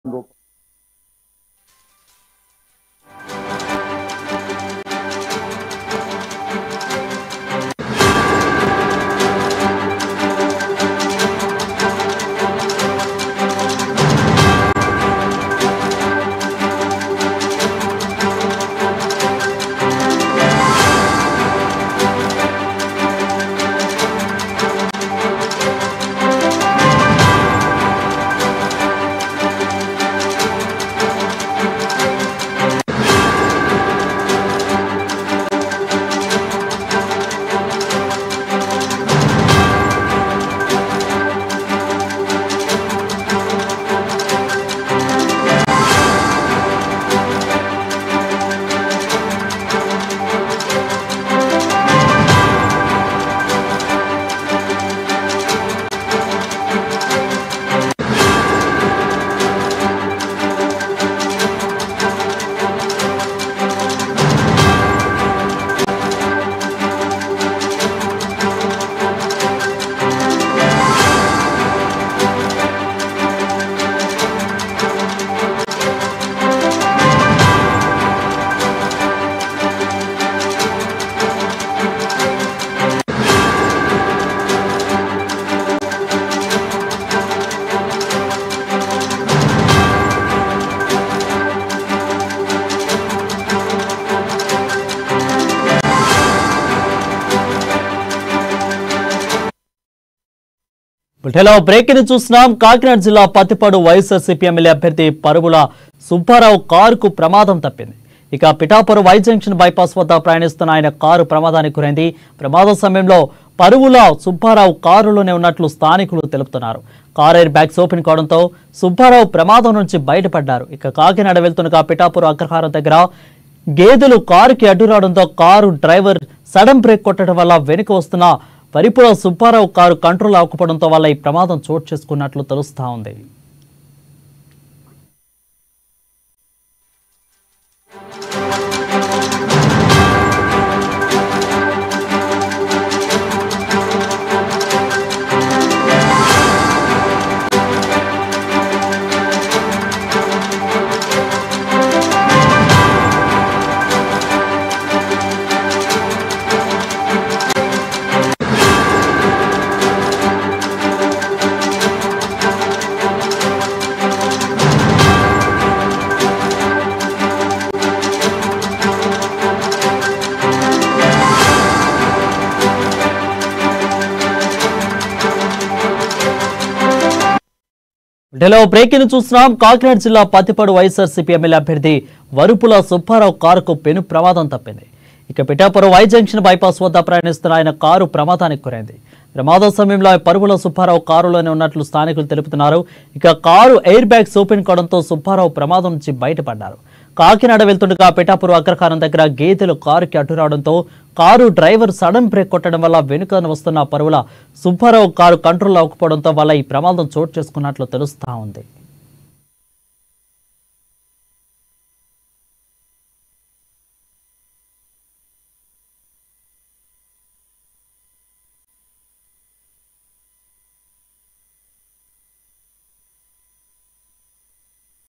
Hello break ని చూస్తున్నాం. కాకినాడ జిల్లా పత్తిపాడు వైఎస్ఆర్సీపీ ఎమ్మెల్యే అభ్యర్థి పరువుల సుబ్బారావు కారుకు ప్రమాదం తప్పింది. ఇక పిఠాపురం వై జంక్షన్ బైపాస్ వద్ద ప్రయాణిస్తున్న ఆయన కారు ప్రమాదానికి గురైంది. ప్రమాద సమయంలో పరువుల సుబ్బారావు కారులోనే ఉన్నట్లు స్థానికులు తెలుపుతున్నారు. కారు ఎయిర్ బ్యాగ్స్ ఓపెన్ కావడంతో సుబ్బారావు ప్రమాదం నుంచి బయటపడ్డారు. ఇక కాకినాడ వెళ్తున్న పిఠాపురం అగ్రహారం దగ్గర గేదెలు కారుకి అడ్డు రావడంతో కారు డ్రైవర్ సడన్ బ్రేక్ కొట్టడం వల్ల వెనుక వస్తున్న వరిపుల సుబ్బారావు కారు కంట్రోల్ అవ్వకపోవడంతో వల్ల ఈ ప్రమాదం చోటు చేసుకున్నట్లు తెలుస్తా ఉంది. హలో బ్రేక్ ని చూస్తున్నాం. కాకినాడ జిల్లా పత్తిపాడు వైఎస్ఆర్సీపీ ఎమ్మెల్యే అభ్యర్థి వరుపుల సుబ్బారావు కారుకు పెను ప్రమాదం తప్పింది. ఇక పిఠాపురం వై జంక్షన్ బైపాస్ వద్ద ప్రయాణిస్తున్న ఆయన కారు ప్రమాదానికి గురైంది. ప్రమాద సమయంలో పరువుల సుబ్బారావు కారులోనే ఉన్నట్లు స్థానికులు తెలుపుతున్నారు. ఇక కారు ఎయిర్ బ్యాగ్స్ ఓపెన్ కావడంతో సుబ్బారావు ప్రమాదం నుంచి బయటపడ్డారు. కాకినాడ వెళ్తుండగా పిఠాపురం అగ్రహారం దగ్గర గేదెలు కారుకి అడ్డు రావడంతో కారు డ్రైవర్ సడన్ బ్రేక్ కొట్టడం వల్ల వెనుక వస్తున్న పరువుల సుబ్బారావు కారు కంట్రోల్ అవ్వకపోవడంతో వల్ల ఈ ప్రమాదం చోటు చేసుకున్నట్లు తెలుస్తా ఉంది.